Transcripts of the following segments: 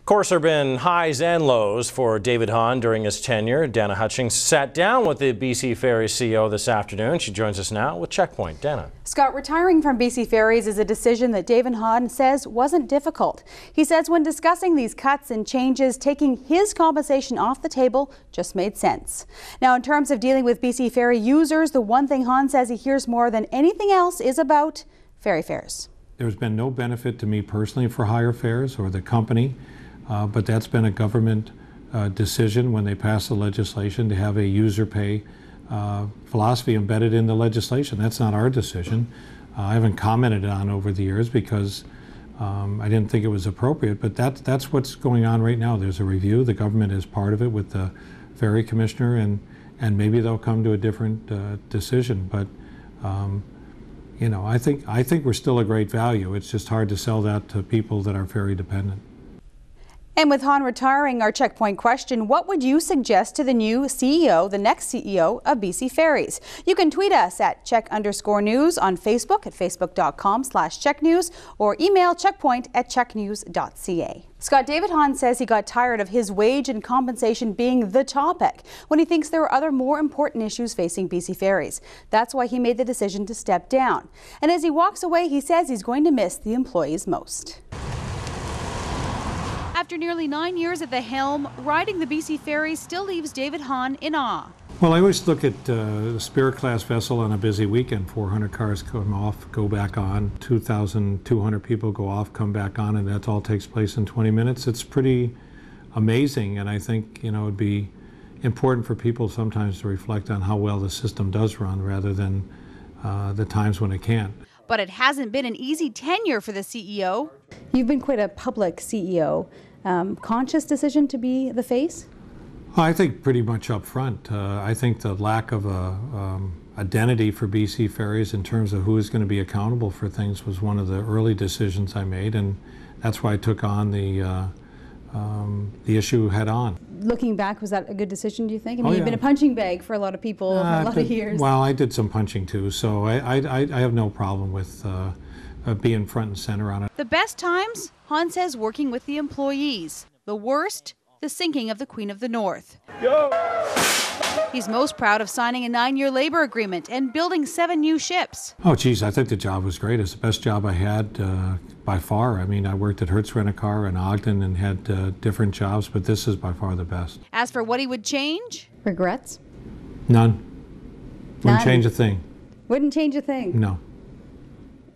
Of course, there have been highs and lows for David Hahn during his tenure. Dana Hutchings sat down with the BC Ferries CEO this afternoon. She joins us now with Checkpoint. Dana. Scott, retiring from BC Ferries is a decision that David Hahn says wasn't difficult. He says when discussing these cuts and changes, taking his compensation off the table just made sense. Now, in terms of dealing with BC Ferry users, the one thing Hahn says he hears more than anything else is about ferry fares. There's been no benefit to me personally for higher fares or the company. But that's been a government decision when they passed the legislation to have a user pay philosophy embedded in the legislation. That's not our decision. I haven't commented on over the years because I didn't think it was appropriate, but that's what's going on right now. There's a review. The government is part of it with the ferry commissioner, and maybe they'll come to a different decision. But you know, I think we're still a great value. It's just hard to sell that to people that are ferry dependent. And with Hahn retiring, our checkpoint question, what would you suggest to the new CEO, the next CEO of BC Ferries? You can tweet us at @check_news on Facebook at facebook.com/checknews or email checkpoint@checknews.ca. Scott, David Hahn says he got tired of his wage and compensation being the topic when he thinks there are other more important issues facing BC Ferries. That's why he made the decision to step down. And as he walks away, he says he's going to miss the employees most. After nearly 9 years at the helm, riding the BC Ferries still leaves David Hahn in awe. Well, I always look at the Spirit-class vessel on a busy weekend. 400 cars come off, go back on. 2,200 people go off, come back on, and that all takes place in 20 minutes. It's pretty amazing, and I think, you know, it'd be important for people sometimes to reflect on how well the system does run rather than the times when it can't. But it hasn't been an easy tenure for the CEO. You've been quite a public CEO. Conscious decision to be the face? I think pretty much up front. I think the lack of a identity for BC Ferries in terms of who is going to be accountable for things was one of the early decisions I made, and that's why I took on the issue head on. Looking back, was that a good decision, do you think? I mean, yeah. You've been a punching bag for a lot of people for a lot of years. Well, I did some punching too, so I have no problem with being front and center on it. The best times, Hahn says, working with the employees. The worst, the sinking of the Queen of the North. Yo! He's most proud of signing a 9-year labor agreement and building 7 new ships. Oh, geez, I think the job was great. It's the best job I had by far. I mean, I worked at Hertz Rent-A-Car in Ogden and had different jobs, but this is by far the best. As for what he would change? Regrets? None. Wouldn't change a thing. Wouldn't change a thing? No.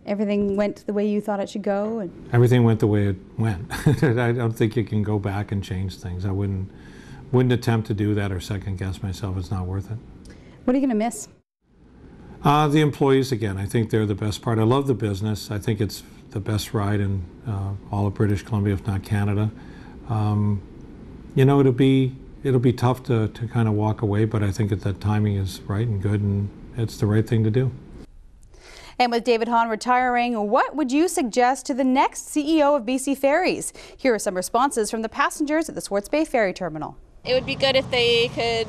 Everything went the way you thought it should go? Everything went the way it went. I don't think you can go back and change things. I wouldn't attempt to do that or second guess myself. It's not worth it. What are you going to miss? The employees, again. I think they're the best part. I love the business. I think it's the best ride in all of British Columbia, if not Canada. You know, it'll be tough to kind of walk away, but I think that the timing is right and good, and it's the right thing to do. And with David Hahn retiring, what would you suggest to the next CEO of BC Ferries? Here are some responses from the passengers at the Swartz Bay Ferry Terminal. It would be good if they could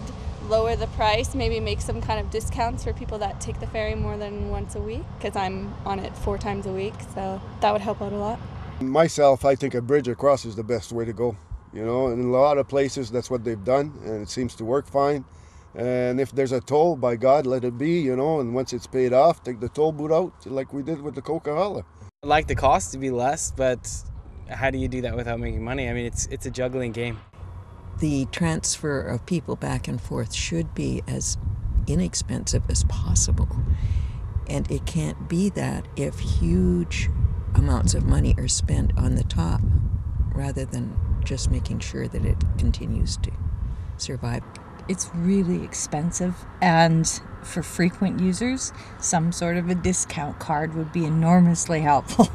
lower the price, maybe make some kind of discounts for people that take the ferry more than once a week, because I'm on it 4 times a week, so that would help out a lot. Myself, I think a bridge across is the best way to go. You know, in a lot of places that's what they've done, and it seems to work fine. And if there's a toll, by God, let it be, you know, and once it's paid off, take the toll booth out like we did with the Coca-Cola. I'd like the cost to be less, but how do you do that without making money? I mean, it's a juggling game. The transfer of people back and forth should be as inexpensive as possible. And it can't be that if huge amounts of money are spent on the top rather than just making sure that it continues to survive. It's really expensive, and for frequent users, some sort of a discount card would be enormously helpful.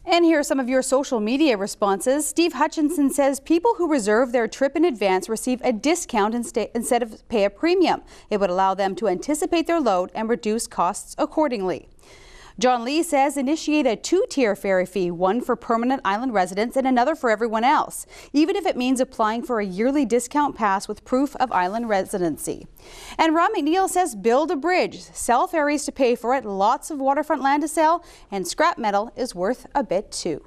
And here are some of your social media responses. Steve Hutchinson says people who reserve their trip in advance receive a discount instead of pay a premium. It would allow them to anticipate their load and reduce costs accordingly. John Lee says initiate a 2-tier ferry fee, one for permanent island residents and another for everyone else, even if it means applying for a yearly discount pass with proof of island residency. And Ron McNeil says build a bridge, sell ferries to pay for it, lots of waterfront land to sell, and scrap metal is worth a bit too.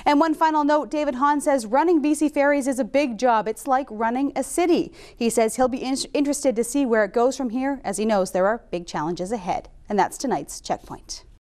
And one final note, David Hahn says running BC Ferries is a big job. It's like running a city. He says he'll be interested to see where it goes from here, as he knows there are big challenges ahead. And that's tonight's Checkpoint.